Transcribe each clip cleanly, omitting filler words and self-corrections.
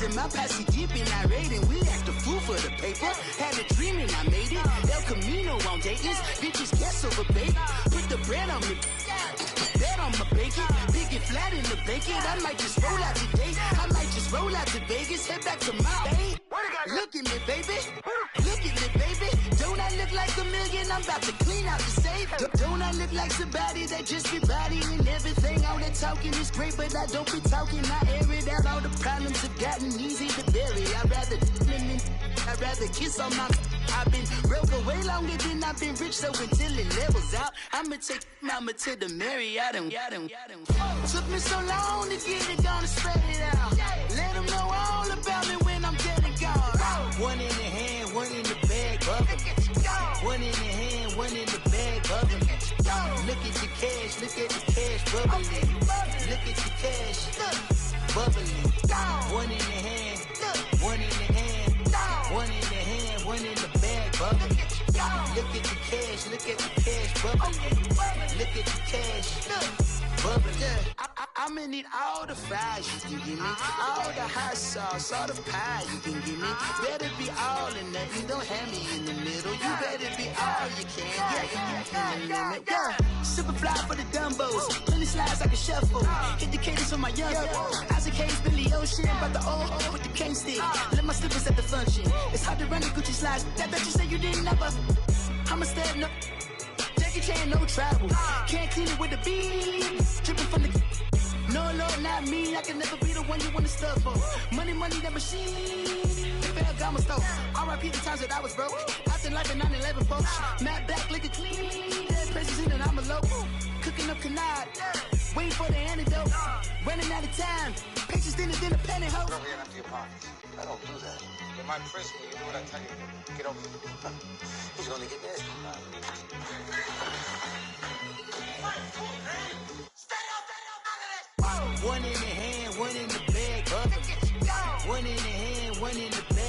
in my posse deep and irate, and we act a fool for the paper. Had a dream and I made it. El Camino on Dayton's, bitches guess over bait. Put the bread on me, bet on my bacon. Big and flat in the bacon. I might just roll out today. I might just roll out to Vegas, head back to my bay. Look at me, baby. Look at me, baby. Don't I look like a million? I'm about to clean out the safe. Don't I look like somebody that just be bodying everything? All that talking is great, but I don't be talking. I air it out. All the problems have gotten easy to bury. I'd rather kiss on my. I've been broke way longer than I've been rich, so until it levels out, I'ma take mama to the Marriott and took me so long to get it, gonna spread it out. Let them know all about me when I'm dead and gone. One in the hand, one in the bag, bubbling. One in the hand, one in the bag, bubbling. Look at the cash, look at the cash bubbling. Look at the cash, bubbling. One in the hand, one in the hand, one in the hand, one in the bag, bubbling. Look at the cash, look at the cash bubbling. Look at the cash, bubbling. I'ma need all the fries you can give me, all the hot sauce, all the pie you can give me. Better be all in nothing, don't have me in the middle. You better be all you can. Yeah. Super fly for the Dumbos, plenty slides like a shuffle. Hit the cadence on my young. Isaac Hayes, Billy Ocean, but the old with the cane stick. Let my slippers at the function. It's hard to run the Gucci slides. That you say you didn't never. I'ma step no. Jackie Chan, no travel. Can't clean it with the beat. Dripping from the. No, Lord, not me. I can never be the one you want to stuff for. Money, that machine. Ferragamo stove. R.I.P. the times that I was broke. After life in 9/11, folks. Matte black, liquor clean. Dead president and I'm a local. Cooking up canard. Waiting for the antidote. Running out of time. Pictures thinner than a penny hoe. Don't get empty your pockets. I don't do that. In my prison, you do what I tell you. Get over here. He's gonna get this. One in the hand, one in the bag, one in the hand, one in the bag.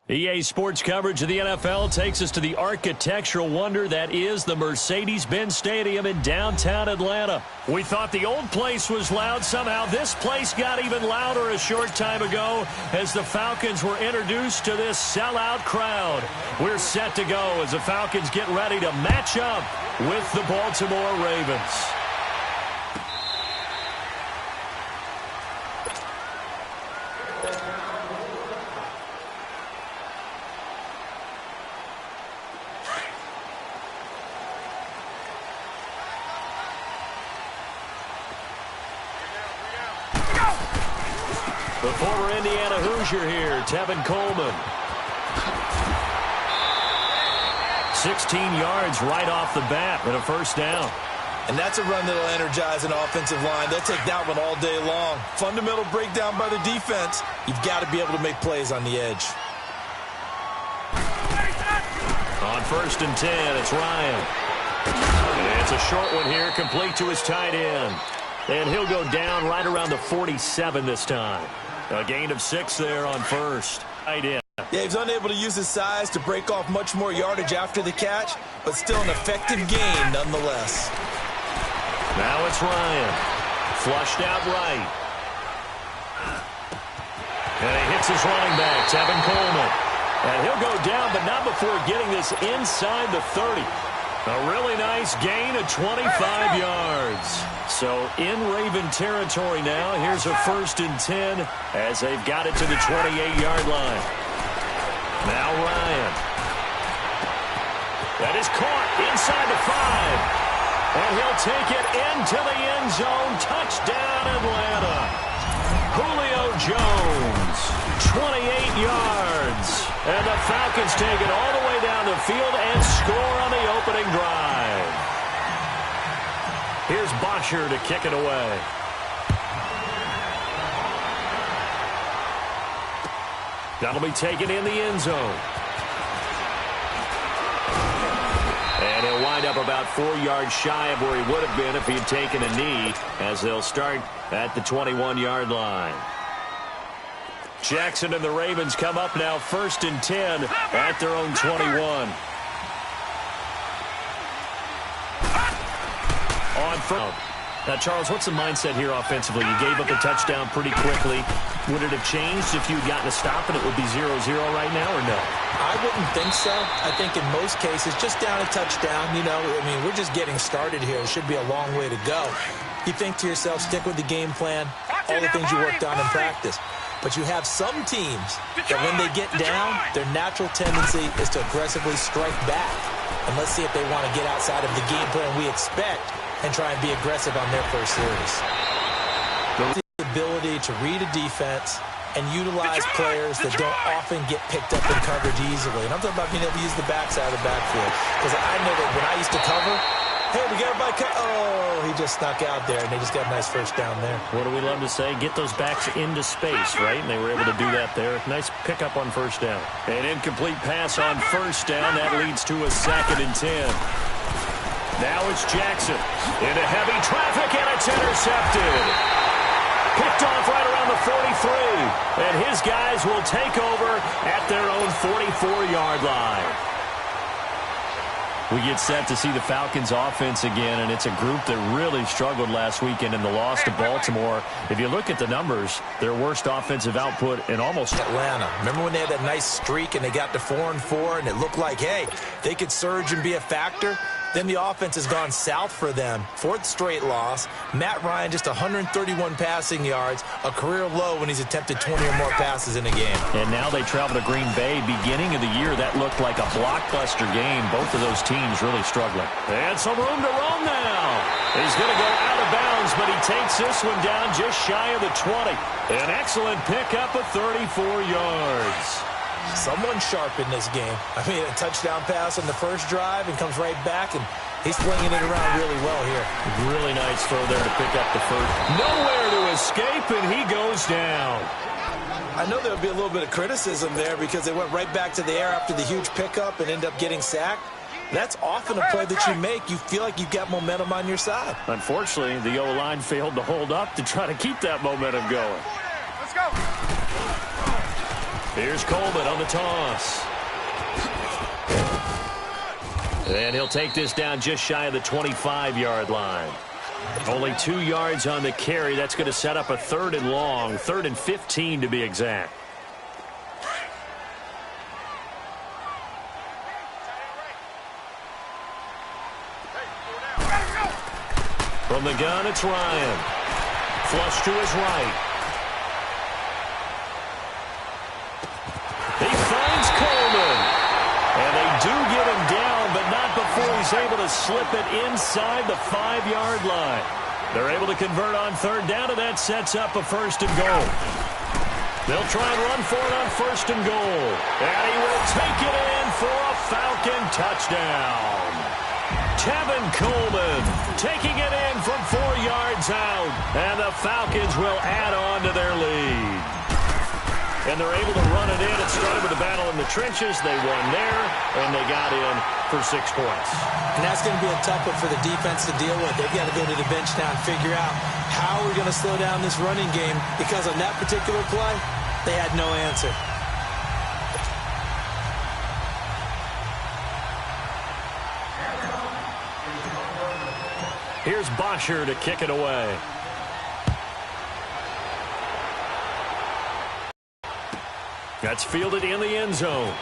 EA Sports coverage of the NFL takes us to the architectural wonder that is the Mercedes-Benz Stadium in downtown Atlanta. We thought the old place was loud. Somehow this place got even louder a short time ago as the Falcons were introduced to this sellout crowd. We're set to go as the Falcons get ready to match up with the Baltimore Ravens. The former Indiana Hoosier here, Tevin Coleman. 16 yards right off the bat and a first down. And that's a run that'll energize an offensive line. They'll take that one all day long. Fundamental breakdown by the defense. You've got to be able to make plays on the edge. On 1st and 10, it's Ryan. And it's a short one here, complete to his tight end. And he'll go down right around the 47 this time. A gain of 6 there on first. Tight end. Yeah, he's unable to use his size to break off much more yardage after the catch, but still an effective gain nonetheless. Now it's Ryan. Flushed out right. And he hits his running back, Tevin Coleman. And he'll go down, but not before getting this inside the 30. A really nice gain of 25 yards. So in Raven territory now, here's a 1st and 10 as they've got it to the 28-yard line. Now Ryan. That is caught inside the 5. And he'll take it into the end zone. Touchdown, Atlanta. Julio Jones, 28 yards. And the Falcons take it all the way down the field and score on the opening drive. Here's Bosher to kick it away. That'll be taken in the end zone. And he'll wind up about 4 yards shy of where he would have been if he had taken a knee, as they'll start at the 21-yard line. Jackson and the Ravens come up now 1st and 10 at their own 21. On first. Now, Charles, what's the mindset here offensively? You gave up a touchdown pretty quickly. Would it have changed if you'd gotten a stop and it would be 0-0 right now, or no? I wouldn't think so. I think in most cases, just down a touchdown, we're just getting started here. It should be a long way to go. You think to yourself, stick with the game plan, all the things you worked on in practice. But you have some teams that when they get down, their natural tendency is to aggressively strike back. And let's see if they want to get outside of the game plan we expect and try and be aggressive on their first series. The ability to read a defense and utilize players that don't often get picked up in coverage easily. And I'm talking about being able to use the backside of the backfield. Because I know that when I used to cover, hey, we got everybody oh, he just snuck out there, and they just got a nice first down there. What do we love to say? Get those backs into space, right? And they were able to do that there. Nice pickup on first down. An incomplete pass on first down. That leads to a 2nd and 10. Now it's Jackson into heavy traffic, and it's intercepted. Picked off right around the 43. And his guys will take over at their own 44-yard line. We get set to see the Falcons offense again, and it's a group that really struggled last weekend in the loss to Baltimore. If you look at the numbers, their worst offensive output in almost Atlanta. Remember when they had that nice streak and they got to 4-4 and it looked like, hey, they could surge and be a factor? Then the offense has gone south for them. 4th straight loss. Matt Ryan just 131 passing yards, a career low when he's attempted 20 or more passes in a game. And now they travel to Green Bay. Beginning of the year, that looked like a blockbuster game. Both of those teams really struggling. And some room to roam now. He's going to go out of bounds, but he takes this one down just shy of the 20. An excellent pickup of 34 yards. Someone sharp in this game. I mean, a touchdown pass on the first drive and comes right back, and he's flinging it around really well here. Really nice throw there to pick up the first. Nowhere to escape, and he goes down. I know there'll be a little bit of criticism there because they went right back to the air after the huge pickup and end up getting sacked. That's often a play that you make. You feel like you've got momentum on your side. Unfortunately, the O-line failed to hold up to try to keep that momentum going. Let's go. Here's Coleman on the toss. And he'll take this down just shy of the 25-yard line. Only 2 yards on the carry. That's going to set up a 3rd and long, 3rd and 15 to be exact. From the gun, it's Ryan. Flush to his right. He finds Coleman. And they do get him down, but not before he's able to slip it inside the 5-yard line. They're able to convert on 3rd down, and that sets up a 1st and goal. They'll try and run for it on 1st and goal. And he will take it in for a Falcon touchdown. Tevin Coleman taking it in from 4 yards out. And the Falcons will add on to their lead. And they're able to run it in. It started with a battle in the trenches. They won there, and they got in for 6 points. And that's going to be a tough one for the defense to deal with. They've got to go to the bench now and figure out how we're going to slow down this running game, because on that particular play, they had no answer. Here's Bosher to kick it away. That's fielded in the end zone.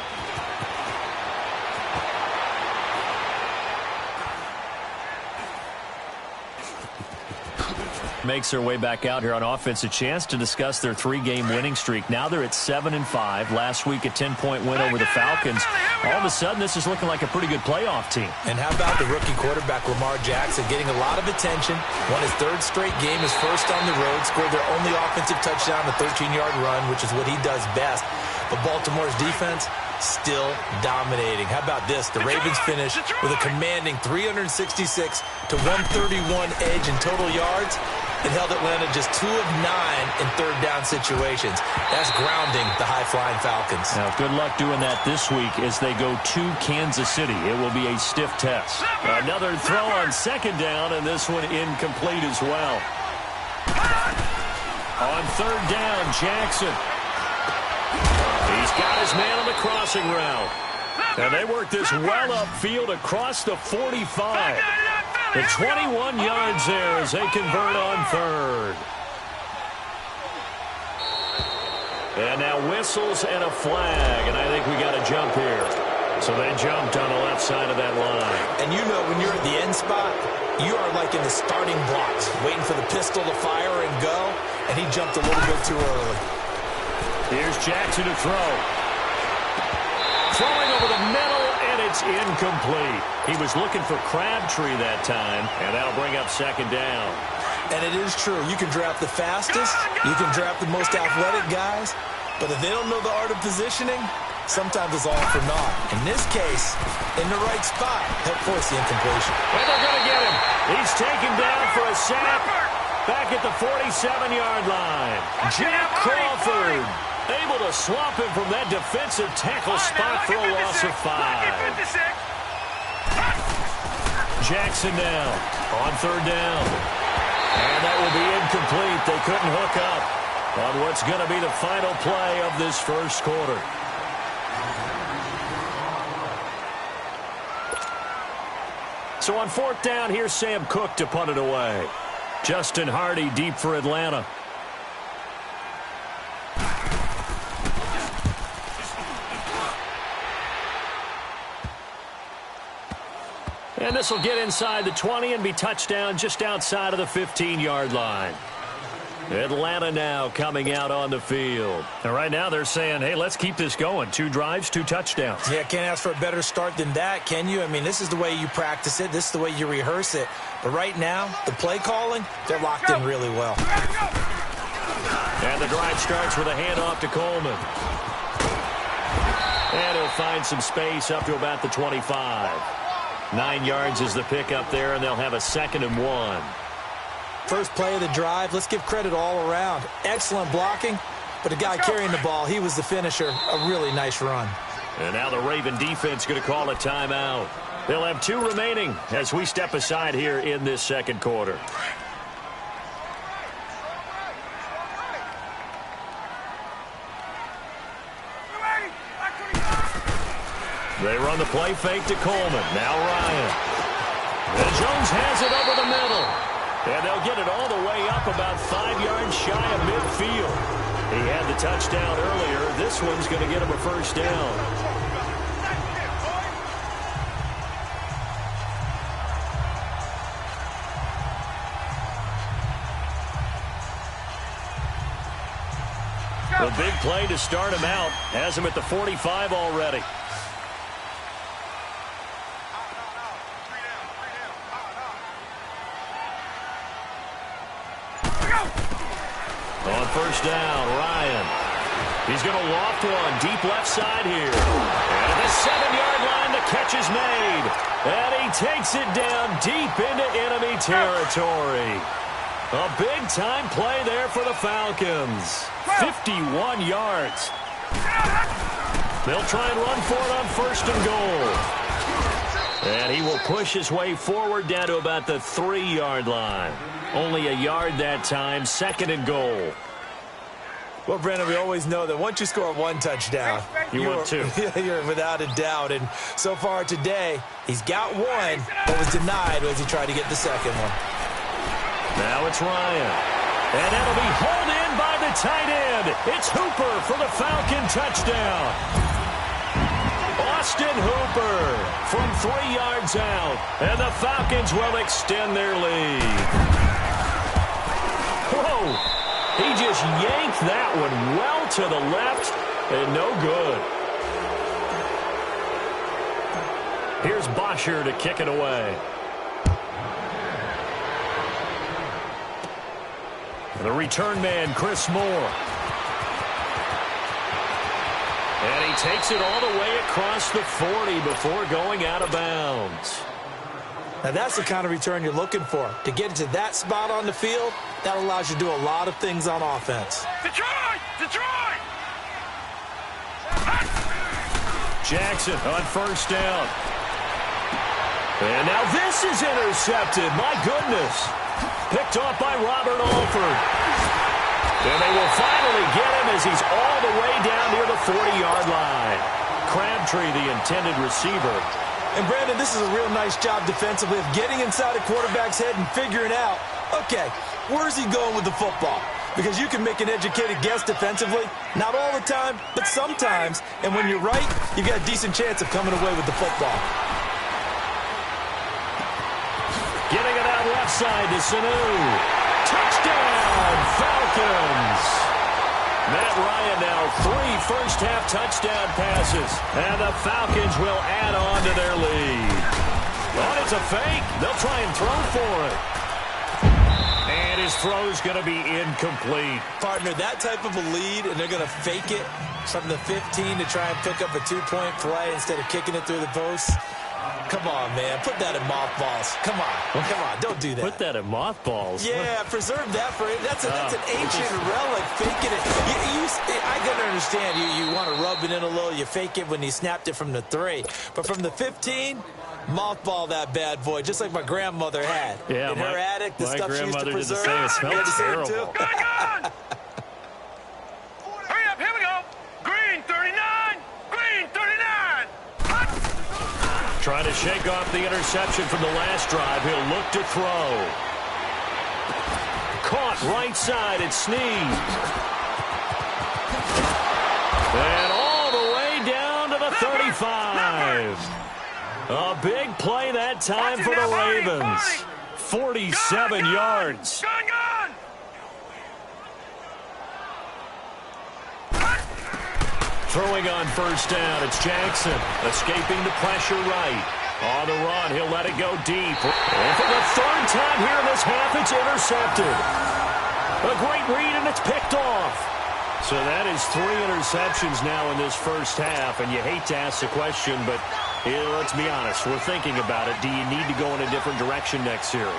Makes their way back out here on offense. A chance to discuss their 3-game winning streak. Now they're at 7-5. Last week, a 10-point win over the Falcons. All of a sudden, this is looking like a pretty good playoff team. And how about the rookie quarterback, Lamar Jackson, getting a lot of attention. Won his 3rd straight game, his first on the road. Scored their only offensive touchdown, a 13-yard run, which is what he does best. But Baltimore's defense still dominating. How about this? The Ravens finish with a commanding 366 to 131 edge in total yards. It held Atlanta just 2 of 9 in 3rd down situations. That's grounding the high-flying Falcons. Now, good luck doing that this week as they go to Kansas City. It will be a stiff test. Another throw on 2nd down, and this one incomplete as well. On 3rd down, Jackson. He's got his man on the crossing route. And they work this well upfield across the 45. The 21 yards there as they convert on third. And now whistles and a flag, and I think we got a jump here. So they jumped on the left side of that line. And you know when you're at the end spot, you are like in the starting blocks, waiting for the pistol to fire and go, and he jumped a little bit too early. Here's Jackson to throw. Throwing over the middle, and it's incomplete. He was looking for Crabtree that time, and that'll bring up second down. And it is true. You can draft the fastest, you can draft the most athletic guys, but if they don't know the art of positioning, sometimes it's all for naught. In this case, in the right spot, help force the incompletion. And they're going to get him. He's taken down for a sack back at the 47-yard line. Jack Crawford able to swap him from that defensive tackle spot for a loss of 5. Jackson now on third down. And that will be incomplete. They couldn't hook up on what's going to be the final play of this first quarter. So on fourth down, here's Sam Cook to punt it away. Justin Hardy deep for Atlanta. And this will get inside the 20 and be touchdown just outside of the 15-yard line. Atlanta now coming out on the field. And right now they're saying, hey, let's keep this going. 2 drives, 2 touchdowns. Yeah, can't ask for a better start than that, can you? I mean, this is the way you practice it. This is the way you rehearse it. But right now, the play calling, they're locked in really well. And the drive starts with a handoff to Coleman. And he'll find some space up to about the 25. 9 yards is the pickup there, and they'll have a 2nd and 1. First play of the drive, let's give credit all around. Excellent blocking, but the guy carrying the ball, he was the finisher. A really nice run. And now the Raven defense going to call a timeout. They'll have 2 remaining as we step aside here in this second quarter. They run the play fake to Coleman. Now Ryan. And Jones has it over the middle. And they'll get it all the way up about 5 yards shy of midfield. He had the touchdown earlier. This one's going to get him a first down. The big play to start him out has him at the 45 already. On first down, Ryan. He's going to loft one deep left side here. And at the 7-yard line, the catch is made. And he takes it down deep into enemy territory. A big-time play there for the Falcons. 51 yards. They'll try and run for it on first and goal. And he will push his way forward down to about the 3-yard line. Only a yard that time, 2nd and goal. Well, Brandon, we always know that once you score 1 touchdown, want 2. You're without a doubt. And so far today, he's got 1, but was denied as he tried to get the 2nd one. Now it's Ryan. And that'll be hauled in by the tight end. It's Hooper for the Falcon touchdown. Austin Hooper from 3 yards out. And the Falcons will extend their lead. Whoa. He just yanked that one well to the left and no good. Here's Bosher to kick it away. The return man, Chris Moore. And he takes it all the way across the 40 before going out of bounds. Now, that's the kind of return you're looking for. To get into that spot on the field, that allows you to do a lot of things on offense. Detroit! Detroit! Jackson on first down. And now this is intercepted. My goodness. Picked off by Robert Alford. And they will finally get him as he's all the way down near the 40-yard line. Crabtree, the intended receiver, And, Brandon, this is a real nice job defensively of getting inside a quarterback's head and figuring out, okay, where's he going with the football? Because you can make an educated guess defensively, not all the time, but sometimes. And when you're right, you've got a decent chance of coming away with the football. Getting it out left side to Sanu. Touchdown, Falcons. Matt Ryan now 3 first-half touchdown passes. And the Falcons will add on to their lead. Oh, it's a fake. They'll try and throw for it. And his throw's going to be incomplete. Partner, that type of a lead, and they're going to fake it from the 15 to try and pick up a 2-point play instead of kicking it through the post. Come on, man. Put that in mothballs. Come on. Don't do that. Put that in mothballs? Yeah, preserve that for it. That's an ancient relic. Faking it. I can understand. You want to rub it in a little. You fake it when you snapped it from the 3. But from the 15, mothball that bad boy, just like my grandmother had. Yeah, in her attic, the stuff she used to preserve. Did the same. It smells terrible. Hurry up, here we go. Green 39. Green 39. Trying to shake off the interception from the last drive. He'll look to throw. Caught right side. It's Sneed. And all the way down to the 35. A big play that time for the Ravens. 47 yards. Throwing on first down, it's Jackson. Escaping the pressure right. On the run, he'll let it go deep. And for the 3rd time here in this half, it's intercepted. A great read, and it's picked off. So that is 3 interceptions now in this first half, and you hate to ask the question, but let's be honest. We're thinking about it. Do you need to go in a different direction next series?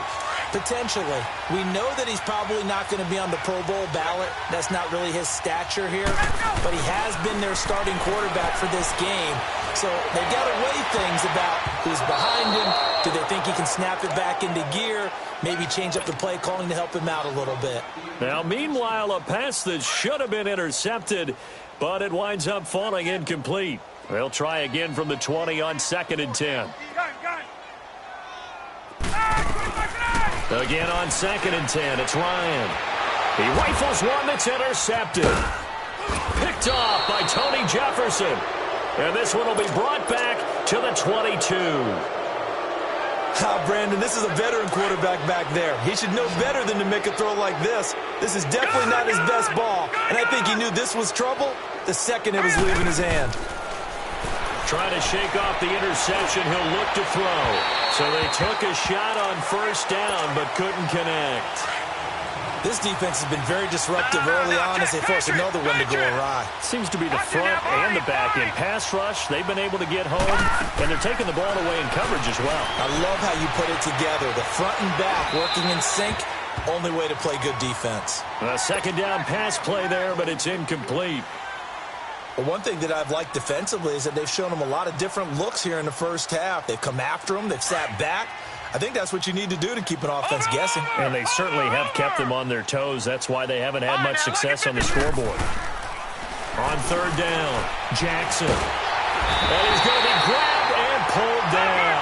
Potentially. We know that he's probably not going to be on the Pro Bowl ballot. That's not really his stature here. But he has been their starting quarterback for this game. So they've got to weigh things about who's behind him. Do they think he can snap it back into gear? Maybe change up the play calling to help him out a little bit. Now, meanwhile, a pass that should have been intercepted, but it winds up falling incomplete. They'll try again from the 20 on 2nd and 10. Again on 2nd and 10, it's Ryan. He rifles one that's intercepted. Picked off by Tony Jefferson. And this one will be brought back to the 22. Brandon, this is a veteran quarterback back there. He should know better than to make a throw like this. This is definitely not his best ball. And I think he knew this was trouble the second it was leaving his hand. Trying to shake off the interception, he'll look to throw. So they took a shot on first down, but couldn't connect. This defense has been very disruptive early on as they force another one to go awry. Seems to be the front and the back end. Pass rush, they've been able to get home, and they're taking the ball away in coverage as well. I love how you put it together. The front and back working in sync, only way to play good defense. A 2nd down pass play there, but it's incomplete. Well, one thing that I've liked defensively is that they've shown him a lot of different looks here in the first half. They've come after him. They've sat back. I think that's what you need to do to keep an offense guessing. And they certainly have kept them on their toes. That's why they haven't had much success on the scoreboard. On 3rd down, Jackson. And he's going to be grabbed and pulled down.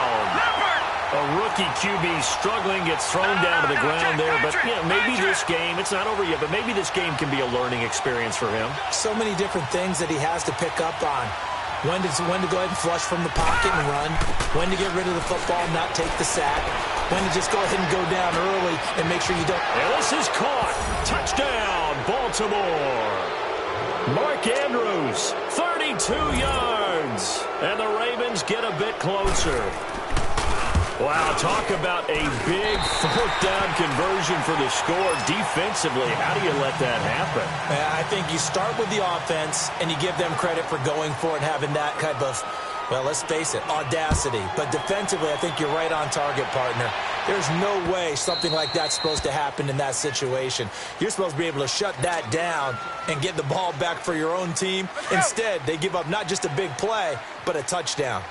A rookie QB struggling, gets thrown down to the ground there. But maybe this game, it's not over yet, but maybe this game can be a learning experience for him. So many different things that he has to pick up on. When to go ahead and flush from the pocket and run. When to get rid of the football and not take the sack. When to just go ahead and go down early and make sure you don't. And this is caught. Touchdown, Baltimore. Mark Andrews, 32 yards. And the Ravens get a bit closer. Wow, talk about a big 4th down conversion for the score. Defensively, how do you let that happen? I think you start with the offense, and you give them credit for going for it and having that type of, well, let's face it, audacity. But defensively, I think you're right on target, partner. There's no way something like that's supposed to happen in that situation. You're supposed to be able to shut that down and get the ball back for your own team. Instead, they give up not just a big play, but a touchdown.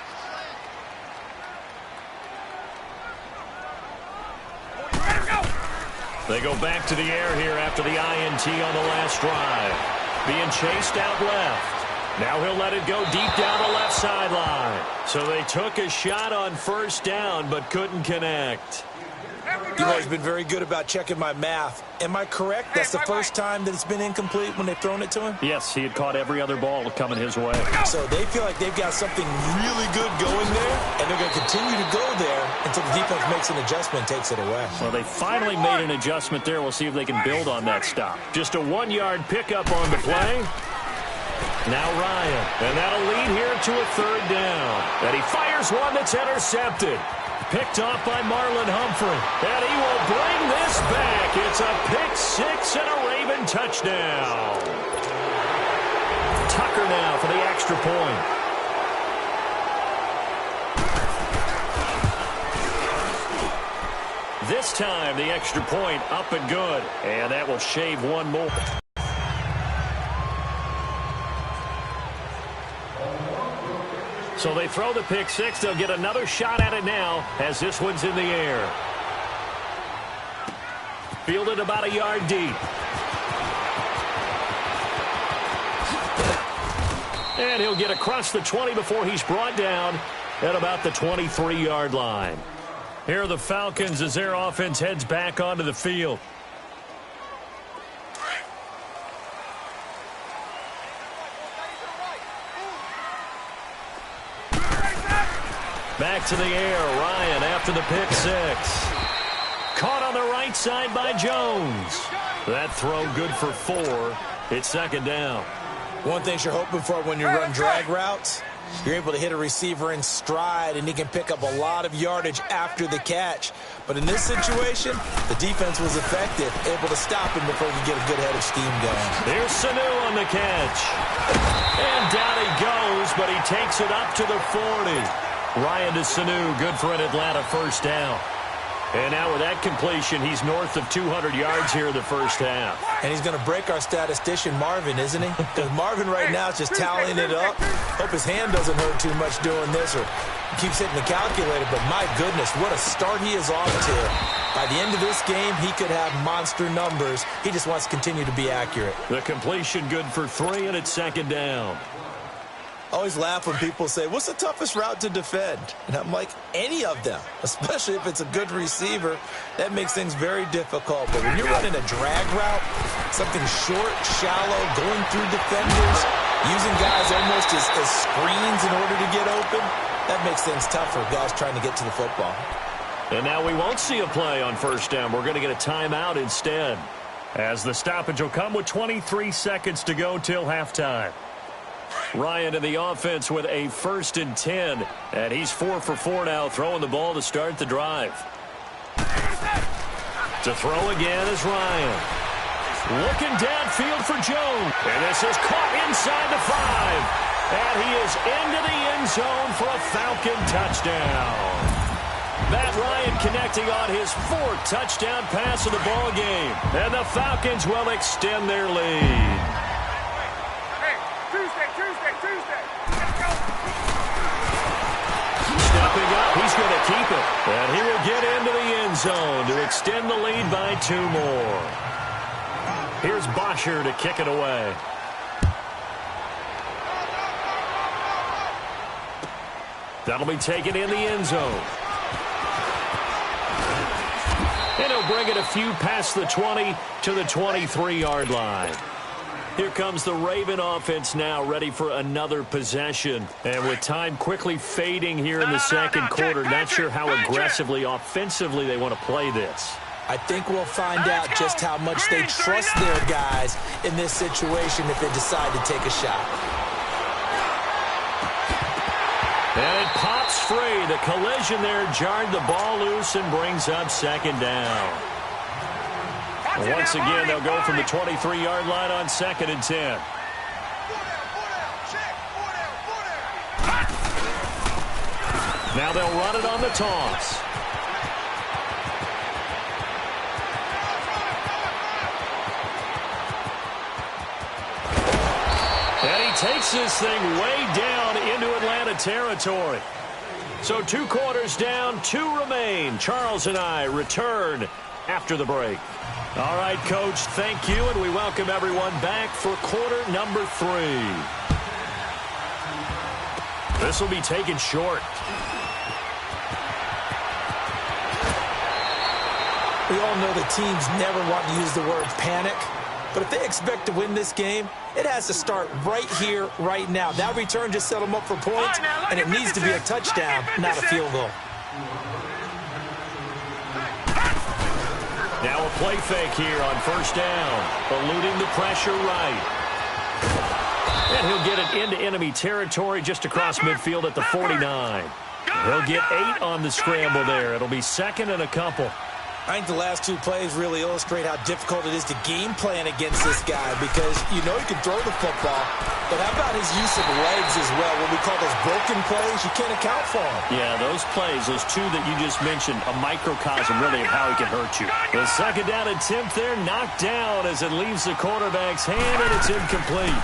They go back to the air here after the INT on the last drive. Being chased out left. Now he'll let it go deep down the left sideline. So they took a shot on first down but couldn't connect. You've always been very good about checking my math. Am I correct? That's the first time that it's been incomplete when they've thrown it to him? Yes, he had caught every other ball coming his way. So they feel like they've got something really good going there, and they're going to continue to go there until the defense makes an adjustment and takes it away. Well, they finally made an adjustment there. We'll see if they can build on that stop. Just a 1-yard pickup on the play. Now Ryan, and that'll lead here to a third down. And he fires one that's intercepted. Picked off by Marlon Humphrey. And he will bring this back. It's a pick six and a Raven touchdown. Tucker now for the extra point. This time the extra point up and good. And that will shave one more. So they throw the pick six. They'll get another shot at it now as this one's in the air. Fielded about a yard deep. And he'll get across the 20 before he's brought down at about the 23-yard line. Here are the Falcons as their offense heads back onto the field. Back to the air, Ryan after the pick six. Caught on the right side by Jones. That throw good for 4. It's second down. One thing you're hoping for when you run drag routes, you're able to hit a receiver in stride, and he can pick up a lot of yardage after the catch. But in this situation, the defense was effective, able to stop him before he could get a good head of steam going. Here's Sanu on the catch. And down he goes, but he takes it up to the 40. Ryan to Sanu, good for an Atlanta first down. And now with that completion, he's north of 200 yards here in the first half. And he's going to break our statistician, Marvin, isn't he? Because Marvin right now is just tallying it up. Hope his hand doesn't hurt too much doing this, or keeps hitting the calculator. But my goodness, what a start he is off to. By the end of this game, he could have monster numbers. He just wants to continue to be accurate. The completion good for 3, and it's second down. I always laugh when people say, what's the toughest route to defend? And I'm like, any of them, especially if it's a good receiver. That makes things very difficult. But when you're running a drag route, something short, shallow, going through defenders, using guys almost as screens in order to get open, that makes things tough for guys trying to get to the football. And now we won't see a play on first down. We're going to get a timeout instead, as the stoppage will come with 23 seconds to go till halftime. Ryan in the offense with a 1st and 10, and he's 4 for 4 now, throwing the ball to start the drive. To throw again is Ryan. Looking downfield for Jones, and this is caught inside the 5, and he is into the end zone for a Falcon touchdown. Matt Ryan connecting on his 4th touchdown pass of the ball game, and the Falcons will extend their lead. Stepping up, he's going to keep it. And he will get into the end zone to extend the lead by 2 more. Here's Bosher to kick it away. That'll be taken in the end zone. And he'll bring it a few past the 20 to the 23-yard line. Here comes the Raven offense now, ready for another possession. And with time quickly fading here in the second quarter, not sure how aggressively, offensively they want to play this. I think we'll find out just how much they trust their guys in this situation if they decide to take a shot. And it pops free. The collision there jarred the ball loose and brings up second down. Once again, they'll go from the 23-yard line on 2nd and 10. Now they'll run it on the toss. And he takes this thing way down into Atlanta territory. So 2 quarters down, 2 remain. Charles and I return after the break. All right, Coach, thank you, and we welcome everyone back for quarter number 3. This will be taken short. We all know the teams never want to use the word panic, but if they expect to win this game, it has to start right here, right now. That return just set them up for points, and it needs to be a touchdown, not a field goal. Now a play fake here on first down, eluding the pressure right. And he'll get it into enemy territory just across midfield at the 49. He'll get 8 on the scramble there. It'll be second and a couple. I think the last 2 plays really illustrate how difficult it is to game plan against this guy because you know he can throw the football, but how about his use of legs as well? What we call those broken plays, you can't account for them. Yeah, those plays, those 2 that you just mentioned, a microcosm really of how he can hurt you. The second down attempt there knocked down as it leaves the quarterback's hand, and it's incomplete.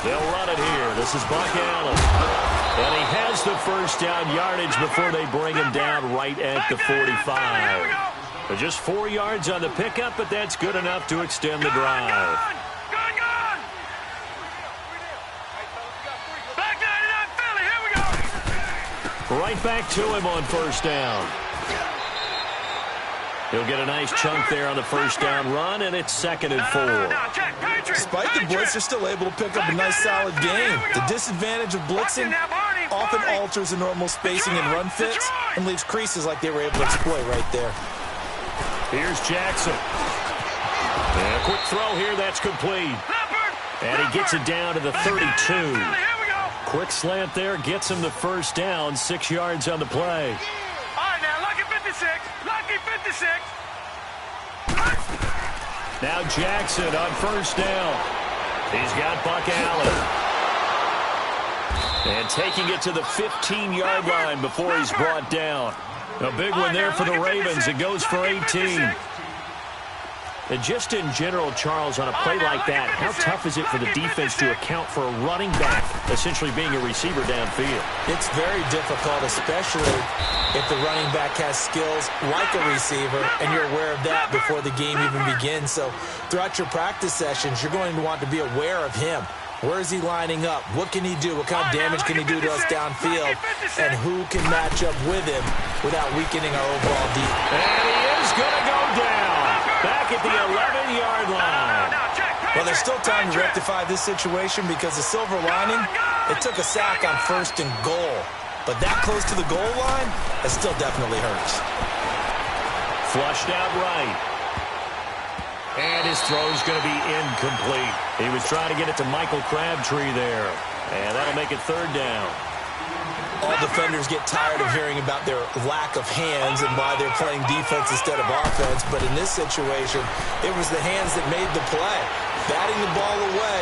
They'll run it here. This is Buck Allen. And he has the first down yardage before they bring him down right at the 45. But just 4 yards on the pickup, but that's good enough to extend the drive. Right back to him on first down. He'll get a nice chunk there on the first down run, and it's second and 4. Despite the blitz, they're still able to pick up a nice solid gain. The disadvantage of blitzing often alters the normal spacing and run fits and leaves creases like they were able to exploit right there. Here's Jackson. And a quick throw here, that's complete. And he gets it down to the 32. Quick slant there, gets him the first down, 6 yards on the play. All right, now, lucky 56. Lucky 56. Now Jackson on first down. He's got Buck Allen. And taking it to the 15-yard line before he's brought down. A big one there for the Ravens. It goes for 18. And just in general, Charles, on a play like that, how tough is it for the defense to account for a running back essentially being a receiver downfield? It's very difficult, especially if the running back has skills like a receiver, and you're aware of that before the game even begins. So throughout your practice sessions, you're going to want to be aware of him. Where is he lining up? What can he do? What kind of damage can he do to us downfield? And who can match up with him without weakening our overall defense? And he is going to go down. Back at the 11-yard line. Well, there's still time to rectify this situation because the silver lining, it took a sack on first and goal. But that close to the goal line, it still definitely hurts. Flushed out right. And his throw's going to be incomplete. He was trying to get it to Michael Crabtree there. And that'll make it third down. All defenders get tired of hearing about their lack of hands and why they're playing defense instead of offense. But in this situation, it was the hands that made the play. Batting the ball away.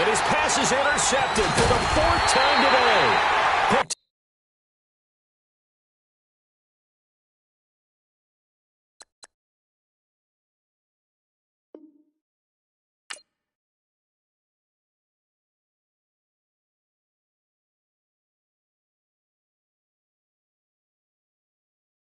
And his pass is intercepted for the 4th time today.